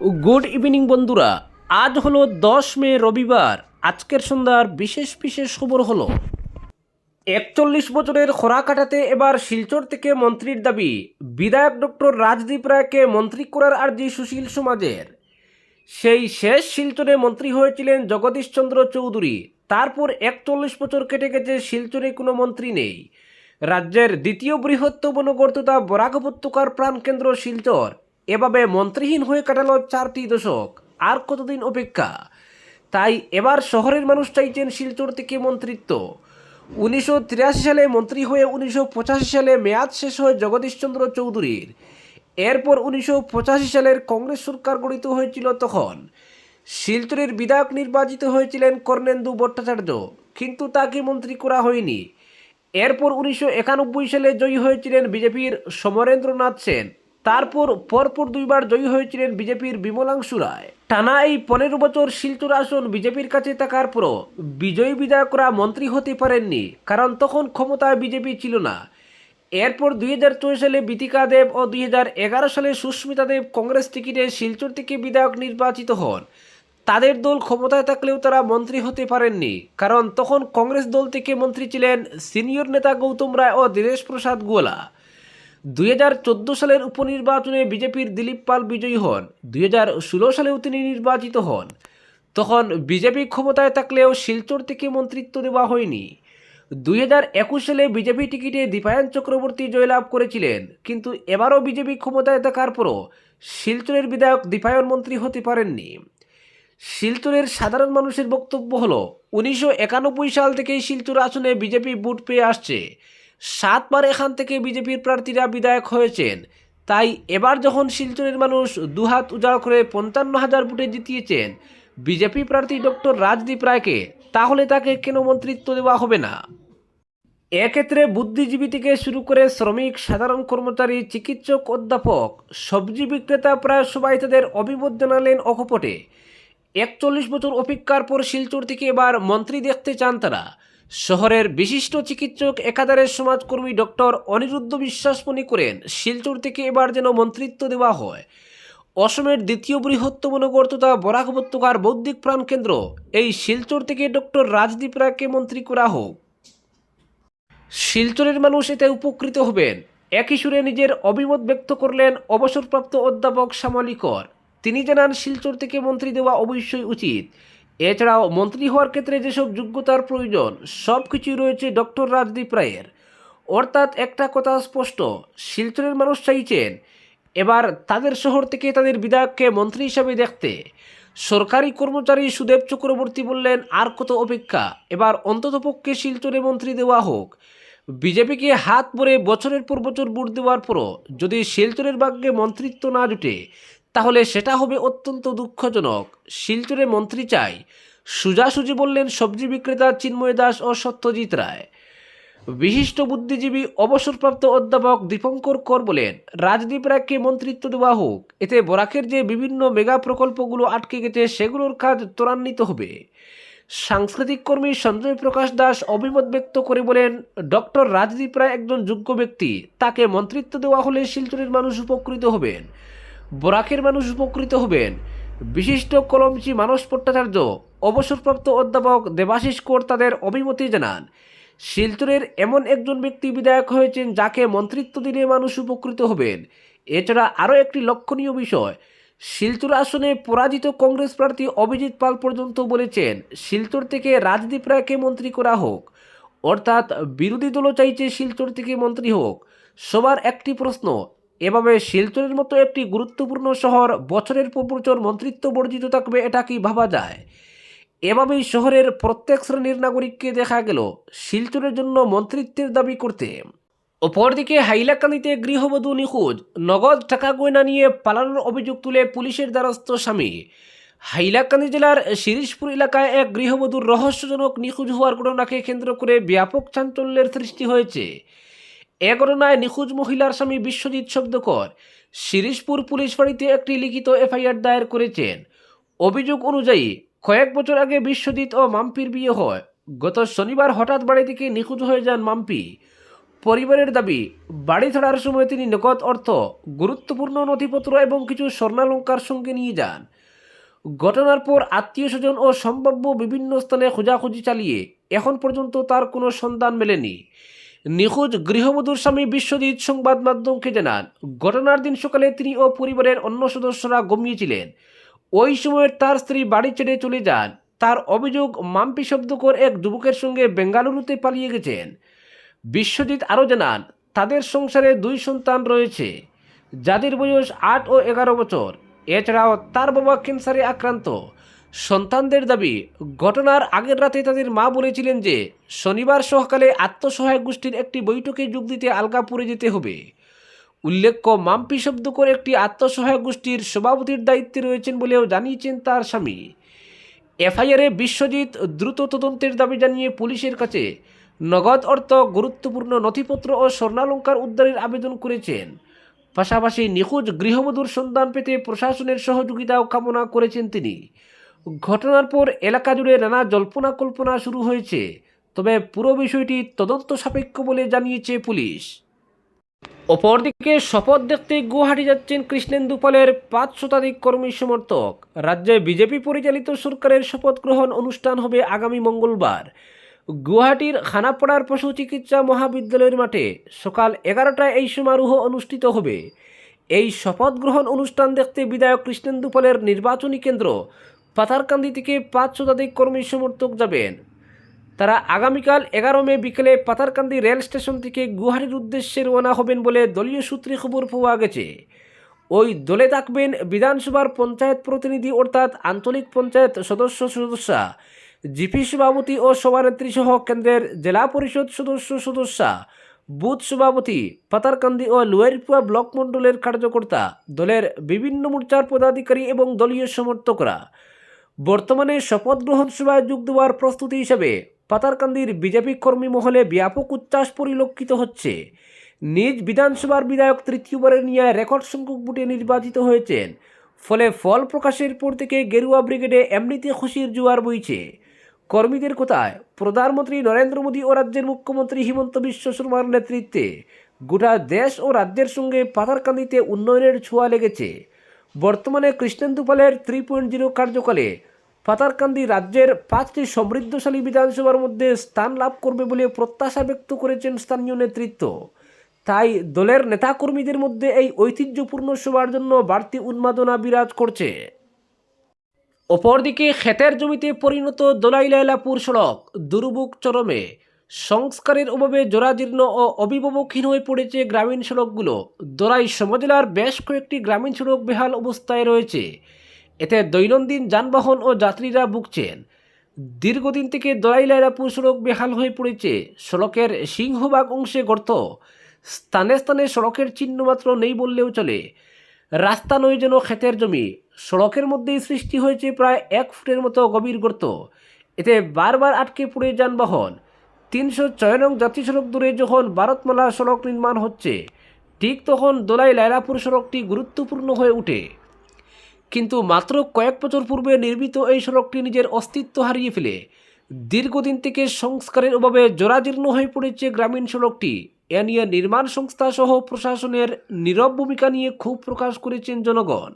Good evening বন্ধুরা। আজ হলো 10 মে রবিবার। আজকের সন্ধ্যার বিশেষ বিশেষ খবর হলো 41 বছরের খরা কাটাতে এবার শিলচর থেকে মন্ত্রীর দাবি। বিধায়ক ডক্টর রাজদীপ রায়কে মন্ত্রী করার আর্জি সুশীল সমাজের। সেই শেষ শিলচরে মন্ত্রী হয়েছিলেন জগদীশ চন্দ্র চৌধুরী। তারপর 41 বছর কেটে গেছে, শিলচরে কোনো মন্ত্রী নেই। রাজ্যের দ্বিতীয় বৃহত্তম নগর তথা বরাক উপত্যকার প্রাণকেন্দ্র শিলচর এভাবে মন্ত্রীহীন হয়ে কাটালো 4টি দশক। আর কতদিন অপেক্ষা? তাই এবার শহরের মানুষ চাইছেন শিলচর থেকে মন্ত্রিত্ব। 1983 সালে মন্ত্রী হয়ে 1985 সালে মেয়াদ শেষ হয় জগদীশচন্দ্র চৌধুরীর। এরপর 1985 সালের কংগ্রেস সরকার গঠিত হয়েছিল। তখন শিলচরের বিধায়ক নির্বাচিত হয়েছিলেন কর্ণেন্দু ভট্টাচার্য, কিন্তু তাকে মন্ত্রী করা হয়নি। এরপর 1991 সালে জয়ী হয়েছিলেন বিজেপির সমরেন্দ্রনাথ সেন। তারপর পরপর দুইবার জয়ী হয়েছিলেন বিজেপির বিমলাংশু রায়। টানা এই 15 বছর শিলচর আসন বিজেপির কাছে থাকার পরও বিজয়ী বিধায়করা মন্ত্রী হতে পারেননি, কারণ তখন ক্ষমতায় বিজেপি ছিল না। এরপর 2004 সালে বিতিকা দেব ও 2011 সালে সুস্মিতা দেব কংগ্রেস টিকিটে শিলচর থেকে বিধায়ক নির্বাচিত হন। তাদের দল ক্ষমতায় থাকলেও তারা মন্ত্রী হতে পারেননি, কারণ তখন কংগ্রেস দল থেকে মন্ত্রী ছিলেন সিনিয়র নেতা গৌতম রায় ও দীনেশ প্রসাদ গোয়ালা। 2014 সালের উপনির্বাচনে বিজেপির দিলীপ পাল বিজয়ী হন। 2016 সালেও তিনি নির্বাচিত হন। তখন বিজেপি ক্ষমতায় থাকলেও শিলচর থেকে মন্ত্রিত্ব দেওয়া হয়নি। 2021 সালে বিজেপি টিকিটে দীপায়ন চক্রবর্তী জয়লাভ করেছিলেন, কিন্তু এবারও বিজেপি ক্ষমতায় থাকার পরও শিলচরের বিধায়ক দীপায়ন মন্ত্রী হতে পারেননি। শিলচরের সাধারণ মানুষের বক্তব্য হলো, 1991 সাল থেকেই শিলচর আসনে বিজেপি ভোট পেয়ে আসছে। 7বার এখান থেকে বিজেপির প্রার্থীরা বিধায়ক হয়েছেন। তাই এবার যখন শিলচরের মানুষ দুহাত উজাড় করে 55,000 ভোটে জিতিয়েছেন বিজেপি প্রার্থী ডক্টর রাজদীপ রায়কে, তাহলে তাকে কেন মন্ত্রিত্ব দেওয়া হবে না? এক্ষেত্রে বুদ্ধিজীবী থেকে শুরু করে শ্রমিক, সাধারণ কর্মচারী, চিকিৎসক, অধ্যাপক, সবজি বিক্রেতা প্রায় সবাই তাদের অভিমত জানালেন অকপটে। 41 বছর অপেক্ষার পর শিলচর থেকে এবার মন্ত্রী দেখতে চান তারা। শহরের বিশিষ্ট চিকিৎসক একাধারে সমাজকর্মী ডক্টর অনিরুদ্ধ বিশ্বাস মনে করেন শিলচর থেকে এবার যেন মন্ত্রিত্ব দেওয়া হয়। অসমের দ্বিতীয় বৃহত্তম নগর তথা বরাক উপত্যকার বৌদ্ধিক প্রাণকেন্দ্র এই শিলচর থেকে ডক্টর রাজদীপ রায়কে মন্ত্রী করা হোক। শিলচরের মানুষ এতে উপকৃত হবেন। একই সুরে নিজের অভিমত ব্যক্ত করলেন অবসরপ্রাপ্ত অধ্যাপক শ্যামলী কর। তিনি জানান, শিলচর থেকে মন্ত্রী দেওয়া অবশ্যই উচিত। এছাড়াও মন্ত্রী হওয়ার ক্ষেত্রে যেসব যোগ্যতার প্রয়োজন সব কিছুই রয়েছে ডক্টর রাজদীপ রায়ের। অর্থাৎ একটা কথা স্পষ্ট, শিলচরের মানুষ চাইছেন এবার তাদের শহর থেকে তাদের বিধায়ককে মন্ত্রী হিসাবে দেখতে। সরকারি কর্মচারী সুদেব চক্রবর্তী বললেন, আর কত অপেক্ষা, এবার অন্ততপক্ষে শিলচরে মন্ত্রী দেওয়া হোক। বিজেপিকে হাত ভরে বছরের পর বছর ভোট দেওয়ার পরও যদি শিলচরের ভাগ্যে মন্ত্রিত্ব না জুটে, তাহলে সেটা হবে অত্যন্ত দুঃখজনক। শিলচরে মন্ত্রী চাই, সোজাসুজি বললেন সবজি বিক্রেতা চিন্ময় দাস ও সত্যজিৎ রায়। বিশিষ্ট বুদ্ধিজীবী অবসরপ্রাপ্ত অধ্যাপক দীপঙ্কর কর বলেন, রাজদীপ রায়কে মন্ত্রিত্ব দেওয়া হোক। এতে বরাকের যে বিভিন্ন মেগা প্রকল্পগুলো আটকে গেছে সেগুলোর কাজ ত্বরান্বিত হবে। সাংস্কৃতিক কর্মী সঞ্জয় প্রকাশ দাস অভিমত ব্যক্ত করে বলেন, ডক্টর রাজদীপ রায় একজন যোগ্য ব্যক্তি, তাকে মন্ত্রিত্ব দেওয়া হলে শিলচরের মানুষ উপকৃত হবেন, বরাকের মানুষ উপকৃত হবেন। বিশিষ্ট কলমচি মানস ভট্টাচার্য, অবসরপ্রাপ্ত অধ্যাপক দেবাশিস কর তাদের অভিমতি জানান। শিলচরের এমন একজন ব্যক্তি বিধায়ক হয়েছেন যাকে মন্ত্রিত্ব দিলে মানুষ উপকৃত হবেন। এছাড়া আরও একটি লক্ষণীয় বিষয়, শিলচর আসনে পরাজিত কংগ্রেস প্রার্থী অভিজিৎ পাল পর্যন্ত বলেছেন শিলচর থেকে রাজদীপ রায়কে মন্ত্রী করা হোক। অর্থাৎ বিরোধী দলও চাইছে শিলচর থেকে মন্ত্রী হোক। সবার একটি প্রশ্ন, এভাবে শিলচরের মতো একটি গুরুত্বপূর্ণ শহর বছরের পর বছর মন্ত্রিত্ব বর্জিত থাকবে, এটা কি ভাবা যায়? এভাবেই শহরের প্রত্যেক শ্রেণীর নাগরিককে দেখা গেল শিলচরের জন্য মন্ত্রিত্বের দাবি করতে। অপরদিকে হাইলাকান্দিতে গৃহবধূ নিখোঁজ, নগদ টাকা গয়না নিয়ে পালানোর অভিযোগ তুলে পুলিশের দ্বারস্থ স্বামী। হাইলাকান্দি জেলার শিরিশপুর এলাকায় এক গৃহবধূর রহস্যজনক নিখোঁজ হওয়ার ঘটনাকে কেন্দ্র করে ব্যাপক চাঞ্চল্যের সৃষ্টি হয়েছে। এ ঘটনায় নিখোঁজ মহিলার স্বামী বিশ্বজিৎ শব্দকর শিরিশপুর পুলিশ ফাঁড়িতে একটি লিখিত এফআইআর দায়ের করেছেন। অভিযোগ অনুযায়ী কয়েক বছর আগে বিশ্বজিৎ ও মাম্পির বিয়ে হয়। গত শনিবার হঠাৎ বাড়ি থেকে নিখোঁজ হয়ে যান মাম্পি। পরিবারের দাবি, বাড়ি ছাড়ার সময় তিনি নগদ অর্থ, গুরুত্বপূর্ণ নথিপত্র এবং কিছু স্বর্ণালঙ্কার সঙ্গে নিয়ে যান। ঘটনার পর আত্মীয় স্বজন ও সম্ভাব্য বিভিন্ন স্থানে খোঁজাখুঁজি চালিয়ে এখন পর্যন্ত তার কোনো সন্ধান মেলেনি। নিখোঁজ গৃহবধূর স্বামী বিশ্বজিৎ সংবাদ মাধ্যমকে জানান, ঘটনার দিন সকালে তিনি ও পরিবারের অন্য সদস্যরা ঘুমিয়েছিলেন। ওই সময় তার স্ত্রী বাড়ি ছেড়ে চলে যান। তার অভিযোগ, মাম্পি শব্দকর এক যুবকের সঙ্গে বেঙ্গালুরুতে পালিয়ে গেছেন। বিশ্বজিৎ আরও জানান, তাদের সংসারে 2 সন্তান রয়েছে, যাদের বয়স 8 ও 11 বছর। এছাড়াও তার বাবা ক্যান্সারে আক্রান্ত। সন্তানদের দাবি, ঘটনার আগের রাতে তাদের মা বলেছিলেন যে শনিবার সকালে আত্মসহায়ক গোষ্ঠীর একটি বৈঠকে যোগ দিতে আলগাপুরে যেতে হবে। উল্লেখ্য, মাম্পি শব্দকর একটি আত্মসহায়ক গোষ্ঠীর সভাপতির দায়িত্বে রয়েছেন বলেও জানিয়েছেন তার স্বামী। এফআইআরে বিশ্বজিৎ দ্রুত তদন্তের দাবি জানিয়ে পুলিশের কাছে নগদ অর্থ, গুরুত্বপূর্ণ নথিপত্র ও স্বর্ণালঙ্কার উদ্ধারের আবেদন করেছেন। পাশাপাশি নিখোঁজ গৃহবধূর সন্ধান পেতে প্রশাসনের সহযোগিতাও কামনা করেছেন তিনি। ঘটনার পর এলাকা জুড়ে নানা জল্পনা কল্পনা শুরু হয়েছে, তবে পুরো বিষয়টি তদন্ত সাপেক্ষ বলে জানিয়েছে পুলিশ। অপরদিকে শপথ দেখতে গুয়াহাটি যাচ্ছেন কৃষ্ণেন্দু পালের 5 শতাধিক কর্মী সমর্থক। রাজ্যে বিজেপি পরিচালিত সরকারের শপথ গ্রহণ অনুষ্ঠান হবে আগামী মঙ্গলবার। গুয়াহাটির খানাপাড়ার পশু চিকিৎসা মহাবিদ্যালয়ের মাঠে সকাল 11টায় এই সমারোহ অনুষ্ঠিত হবে। এই শপথ গ্রহণ অনুষ্ঠান দেখতে বিধায়ক কৃষ্ণেন্দু পালের নির্বাচনী কেন্দ্র পাথারকান্দি থেকে 5 শতাধিক কর্মী সমর্থক যাবেন। তারা আগামীকাল 11 মে বিকেলে পাথারকান্দি রেল স্টেশন থেকে গুয়াহাটির উদ্দেশ্যে রওনা হবেন বলে দলীয় সূত্রে খবর পাওয়া গেছে। ওই দলে থাকবেন বিধানসভার পঞ্চায়েত প্রতিনিধি অর্থাৎ আঞ্চলিক পঞ্চায়েত সদস্যা, জিপি সভাপতি ও সভানেত্রী সহ কেন্দ্রের জেলা পরিষদ সদস্যা, বুথ সভাপতি, পাতারকান্দি ও লুয়ারপুয়া ব্লক মণ্ডলের কার্যকর্তা, দলের বিভিন্ন মোর্চার পদাধিকারী এবং দলীয় সমর্থকরা। বর্তমানে শপথ গ্রহণ সভায় যোগ দেওয়ার প্রস্তুতি হিসাবে পাতারকান্দির বিজেপি কর্মী মহলে ব্যাপক উচ্ছ্বাস পরিলক্ষিত হচ্ছে। নিজ বিধানসভার বিধায়ক তৃতীয়বারের নিয়ে রেকর্ড সংখ্যক ভোটে নির্বাচিত হয়েছেন। ফলে ফল প্রকাশের পর থেকে গেরুয়া ব্রিগেডে এমনিতে খুশির জোয়ার বইছে। কর্মীদের কথায়, প্রধানমন্ত্রী নরেন্দ্র মোদী ও রাজ্যের মুখ্যমন্ত্রী হিমন্ত বিশ্ব শর্মার নেতৃত্বে গোটা দেশ ও রাজ্যের সঙ্গে পাথারকান্দিতে উন্নয়নের ছোঁয়া লেগেছে। বর্তমানে কৃষ্ণেন্দু পালের 3.0 কার্যকালে পাথারকান্দি রাজ্যের 5টি সমৃদ্ধশালী বিধানসভার মধ্যে স্থান লাভ করবে বলে প্রত্যাশা ব্যক্ত করেছেন স্থানীয় নেতৃত্ব। তাই দলের নেতাকর্মীদের মধ্যে এই ঐতিহ্যপূর্ণ সভার জন্য বাড়তি উন্মাদনা বিরাজ করছে। অপরদিকে ক্ষেতের জমিতে পরিণত দোলাই লায়লাপুর সড়ক দুর্ভোগ চরমে। সংস্কারের অভাবে জরাজীর্ণ ও অভিভাবকহীন হয়ে পড়েছে গ্রামীণ সড়কগুলো। দোলাই সমজেলার বেশ কয়েকটি গ্রামীণ সড়ক বেহাল অবস্থায় রয়েছে। এতে দৈনন্দিন যানবাহন ও যাত্রীরা ভুগছেন। দীর্ঘদিন থেকে দোলাই লায়লাপুর সড়ক বেহাল হয়ে পড়েছে। সড়কের সিংহভাগ অংশে গর্ত, স্থানে স্থানে সড়কের চিহ্ন মাত্র নেই বললেও চলে। রাস্তা নয় যেন ক্ষেতের জমি। সড়কের মধ্যেই সৃষ্টি হয়েছে প্রায় 1 ফুটের মতো গভীর গর্ত। এতে বারবার আটকে পড়ে যানবাহন। 306 নং জাতীয় সড়ক ধরে যখন ভারতমালা সড়ক নির্মাণ হচ্ছে, ঠিক তখন দোলাই লায়লাপুর সড়কটি গুরুত্বপূর্ণ হয়ে ওঠে। কিন্তু মাত্র কয়েক বছর পূর্বে নির্মিত এই সড়কটি নিজের অস্তিত্ব হারিয়ে ফেলে। দীর্ঘদিন থেকে সংস্কারের অভাবে জরাজীর্ণ হয়ে পড়েছে গ্রামীণ সড়কটি। এ নিয়ে নির্মাণ সংস্থা সহ প্রশাসনের নীরব ভূমিকা নিয়ে ক্ষোভ প্রকাশ করেছেন জনগণ।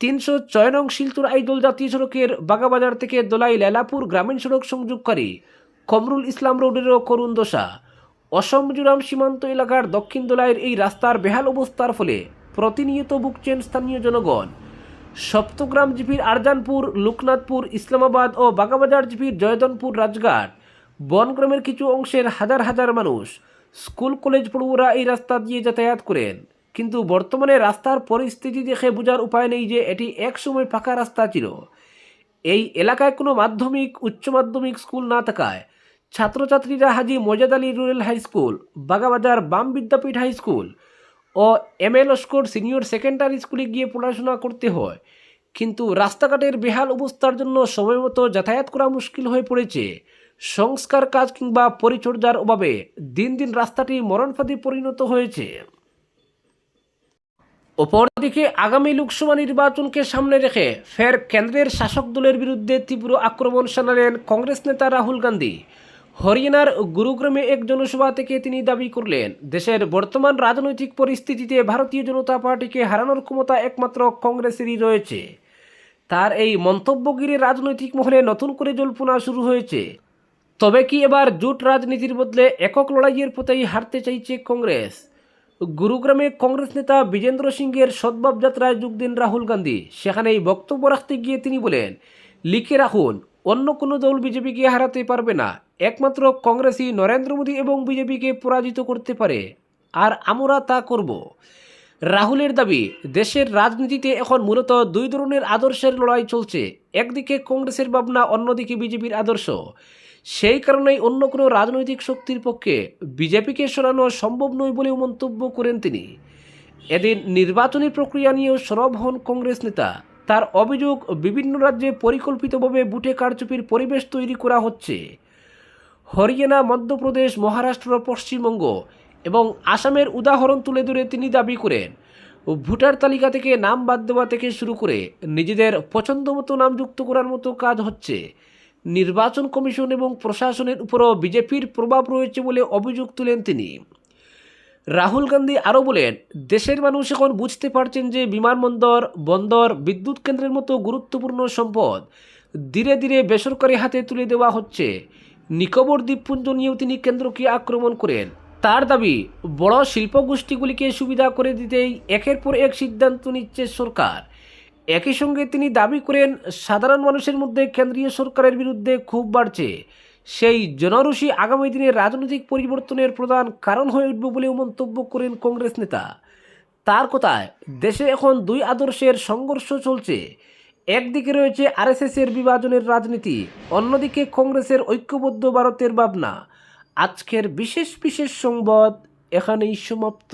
306 নং শিলচর আইদল জাতীয় সড়কের বাগাবাজার থেকে দোলাই লায়লাপুর গ্রামীণ সড়ক সংযোগকারী কমরুল ইসলাম রোডেরও করুণ দশা। অসম মিজোরাম সীমান্ত এলাকার দক্ষিণ দোলাইয়ের এই রাস্তার বেহাল অবস্থার ফলে প্রতিনিয়ত ভুগছেন স্থানীয় জনগণ। সপ্তগ্রাম জিপির আরজানপুর, লোকনাথপুর, ইসলামাবাদ ও বাগাবাজার জিপির জয়দনপুর, রাজঘাট, বনগ্রামের কিছু অংশের হাজার হাজার মানুষ, স্কুল কলেজ পড়ুয়ারা এই রাস্তা দিয়ে যাতায়াত করেন। কিন্তু বর্তমানে রাস্তার পরিস্থিতি দেখে বোঝার উপায় নেই যে এটি একসময় পাকা রাস্তা ছিল। এই এলাকায় কোনো মাধ্যমিক, উচ্চ মাধ্যমিক স্কুল না থাকায় ছাত্রছাত্রীরা হাজী মজাদ Ali rural high school, Bagbazar বাম বিদ্যাপীঠ হাই স্কুল ও MA লস্কর সিনিয়র সেকেন্ডারি স্কুলে গিয়ে পড়াশোনা করতে হয়। কিন্তু রাস্তাঘাটের বেহাল অবস্থার জন্য সময়মতো যাতায়াত করা মুশকিল হয়ে পড়েছে। সংস্কার কাজ কিংবা পরিচর্যার অভাবে দিন দিন রাস্তাটি মরণফাঁদে পরিণত হয়েছে। অপরদিকে আগামী লোকসভা নির্বাচনকে সামনে রেখে ফের কেন্দ্রের শাসক দলের বিরুদ্ধে তীব্র আক্রমণ শানালেন কংগ্রেস নেতা রাহুল গান্ধী। হরিয়ানার গুরুগ্রামে এক জনসভা থেকে তিনি দাবি করলেন, দেশের বর্তমান রাজনৈতিক পরিস্থিতিতে ভারতীয় জনতা পার্টিকে হারানোর ক্ষমতা একমাত্র কংগ্রেসেরই রয়েছে। তার এই মন্তব্য ঘিরে রাজনৈতিক মহলে নতুন করে জল্পনা শুরু হয়েছে। তবে কি এবার জোট রাজনীতির বদলে একক লড়াইয়ের পথেই হারতে চাইছে কংগ্রেস? গুরুগ্রামে কংগ্রেস নেতা বিজেন্দ্র সিংয়ের সদ্ভাব যাত্রায় যোগ দেন রাহুল গান্ধী। সেখানেই বক্তব্য রাখতে গিয়ে তিনি বলেন, লিখে রাখুন, অন্য কোনো দল বিজেপিকে হারাতে পারবে না, একমাত্র কংগ্রেসই নরেন্দ্র মোদী এবং বিজেপিকে পরাজিত করতে পারে, আর আমরা তা করব। রাহুলের দাবি, দেশের রাজনীতিতে এখন মূলত দুই ধরনের আদর্শের লড়াই চলছে, একদিকে কংগ্রেসের ভাবনা, অন্যদিকে বিজেপির আদর্শ। সেই কারণেই অন্য কোনো রাজনৈতিক শক্তির পক্ষে বিজেপিকে সরানো সম্ভব নয় বলেও মন্তব্য করেন তিনি। এদিন নির্বাচনী প্রক্রিয়া নিয়েও সরব হন কংগ্রেস নেতা। তার অভিযোগ, বিভিন্ন রাজ্যে পরিকল্পিতভাবে বুথে কারচুপির পরিবেশ তৈরি করা হচ্ছে। হরিয়ানা, মধ্যপ্রদেশ, মহারাষ্ট্র, পশ্চিমবঙ্গ এবং আসামের উদাহরণ তুলে ধরে তিনি দাবি করেন, ভোটার তালিকা থেকে নাম বাদ দেওয়া থেকে শুরু করে নিজেদের পছন্দ মতো নাম যুক্ত করার মতো কাজ হচ্ছে। নির্বাচন কমিশন এবং প্রশাসনের উপরও বিজেপির প্রভাব রয়েছে বলে অভিযোগ তুলেন তিনি। রাহুল গান্ধী আরও বলেন, দেশের মানুষ এখন বুঝতে পারছেন যে বিমানবন্দর, বন্দর, বিদ্যুৎ কেন্দ্রের মতো গুরুত্বপূর্ণ সম্পদ ধীরে ধীরে বেসরকারি হাতে তুলে দেওয়া হচ্ছে। নিকোবর দ্বীপপুঞ্জ নিয়েও তিনি কেন্দ্রকে আক্রমণ করেন। তার দাবি, বড় শিল্পগোষ্ঠীগুলিকে সুবিধা করে দিতেই একের পর এক সিদ্ধান্ত নিচ্ছে সরকার। একই সঙ্গে তিনি দাবি করেন, সাধারণ মানুষের মধ্যে কেন্দ্রীয় সরকারের বিরুদ্ধে ক্ষোভ বাড়ছে। সেই জনরোষী আগামী দিনে রাজনৈতিক পরিবর্তনের প্রধান কারণ হয়ে উঠবে বলেও মন্তব্য করেন কংগ্রেস নেতা। তার কথায়, দেশে এখন দুই আদর্শের সংঘর্ষ চলছে। একদিকে রয়েছে আরএসএসের বিভাজনের রাজনীতি, অন্যদিকে কংগ্রেসের ঐক্যবদ্ধ ভারতের ভাবনা। আজকের বিশেষ সংবাদ এখানেই সমাপ্ত।